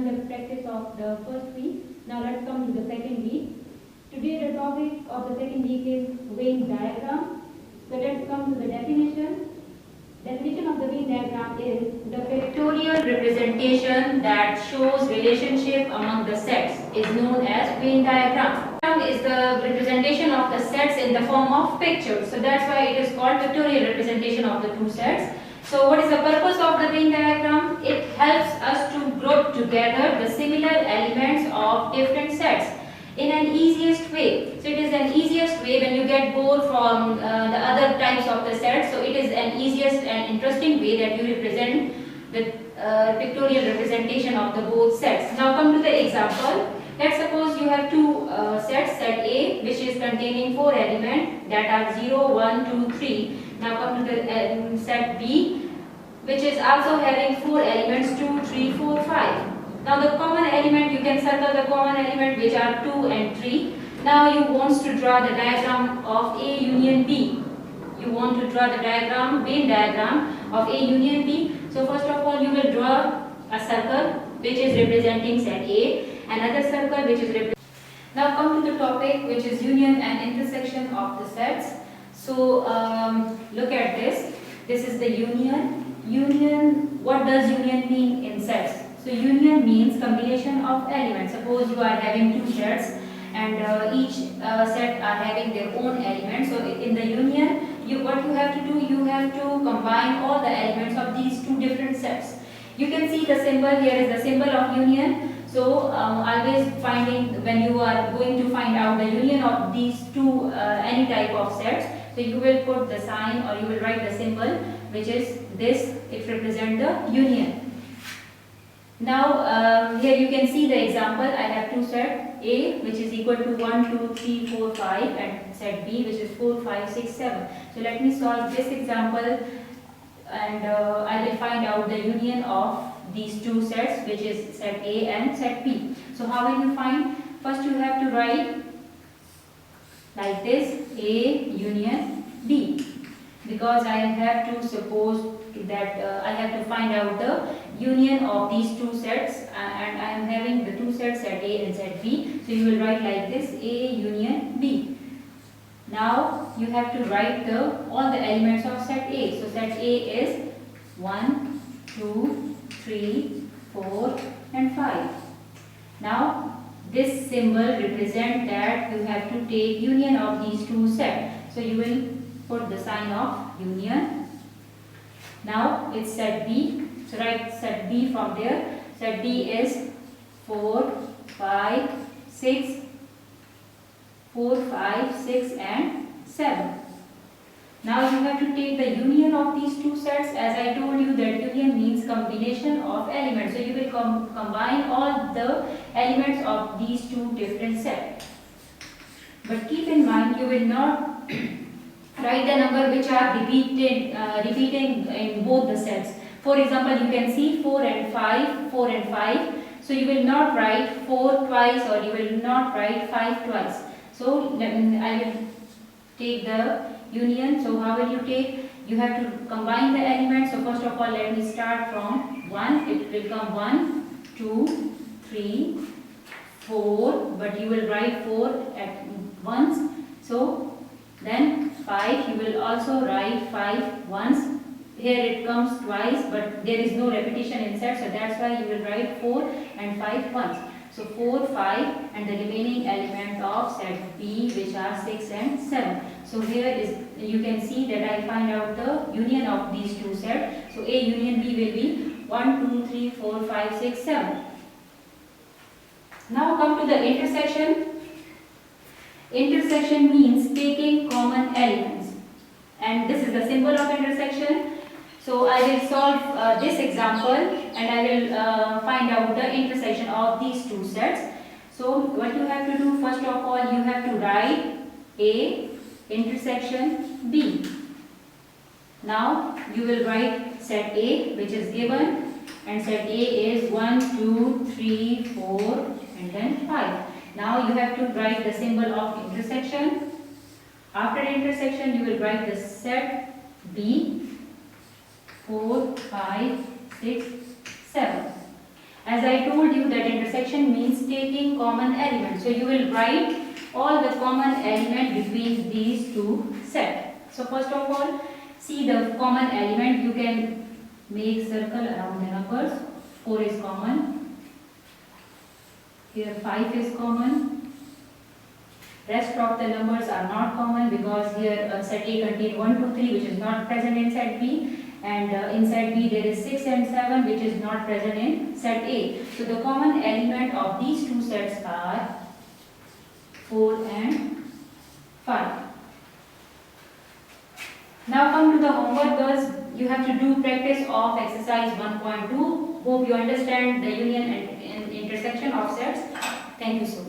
the practice of the first week. Now let's come to the second week. Today the topic of the second week is Venn diagram. So let's come to the definition. Definition of the Venn diagram is the pictorial representation that shows relationship among the sets is known as Venn diagram. Is the representation of the sets in the form of pictures. So that's why it is called pictorial representation of the two sets. So what is the purpose of the Venn diagram? It helps us to group together the similar elements of different sets in an easiest way. So it is an easiest way when you get bored from the other types of the sets. So it is an easiest and interesting way that you represent the pictorial representation of the both sets. Now come to the example. Let's suppose you have two sets, set A which is containing 4 elements that are 0, 1, 2, 3. Now come to the set B which is also having 4 elements 2, 3, 4, 5. Now the common element, you can circle the common element which are 2 and 3. Now you want to draw the diagram of A union B. You want to draw the diagram, Venn diagram of A union B. So first of all you will draw a circle which is representing set A. Another circle which is representing. Now come to the topic which is union and intersection of the sets. So look at this. This is the union. Union, what does union mean in sets? So union means combination of elements. Suppose you are having two sets and each set are having their own elements. So in the union, what you have to do, you have to combine all the elements of these two different sets. You can see the symbol here is the symbol of union. So always finding when you are going to find out the union of these two any type of sets, so you will put the sign or you will write the symbol which is this. It represents the union. Now here you can see the example. I have two sets, A which is equal to 1, 2, 3, 4, 5 and set B which is 4, 5, 6, 7. So let me solve this example and I will find out the union of these two sets which is set A and set B. So how will you find? First you have to write like this, A union B, because I have to suppose that I have to find out the union of these two sets and I am having the two sets set A and set B. So you will write like this, A union B. Now you have to write all the elements of set A. So set A is 1, 2, 3, 4 and 5. Now this symbol represents that you have to take union of these two sets. So you will put the sign of union. Now it's set B. So write set B from there. Set B is 4, 5, 6, 4, 5, 6 and 7. Now you have to take the union of these two sets. As I told you that union means combination of elements. So you will combine all the elements of these two different sets. But keep in mind you will not write the number which are repeating in both the sets. For example, you can see 4 and 5, 4 and 5. So you will not write 4 twice or you will not write 5 twice. So I will take the union. So how will you take? You have to combine the elements. So first of all let me start from 1. It will come 1, 2, 3, 4, but you will write 4 at once. So then 5, you will also write 5 once. Here it comes twice, but there is no repetition in set, so that's why you will write 4 and 5 once. So 4, 5 and the remaining element of set B which are 6 and 7. So here is, you can see that I find out the union of these two sets. So A union B will be 1, 2, 3, 4, 5, 6, 7. Now come to the intersection. Intersection means taking common elements. And this is the symbol of intersection. So I will solve this example and I will find out the intersection of these two sets. So what you have to do, first of all you have to write A intersection B. Now you will write set A which is given and set A is 1, 2, 3, 4 and then 5. Now you have to write the symbol of intersection. After intersection you will write the set B 4, 5, 6, 7. As I told you that intersection means taking common element. So you will write all the common element between these two sets. So first of all, see the common element. You can make circle around the numbers. 4 is common. Here 5 is common. Rest of the numbers are not common because here set A contains 1, 2, 3 which is not present in set B, and in set B there is 6 and 7 which is not present in set A. So the common element of these two sets are 4 and 5. Now come to the homework girls. You have to do practice of exercise 1.2. Hope you understand the union and intersection of sets. Thank you so much.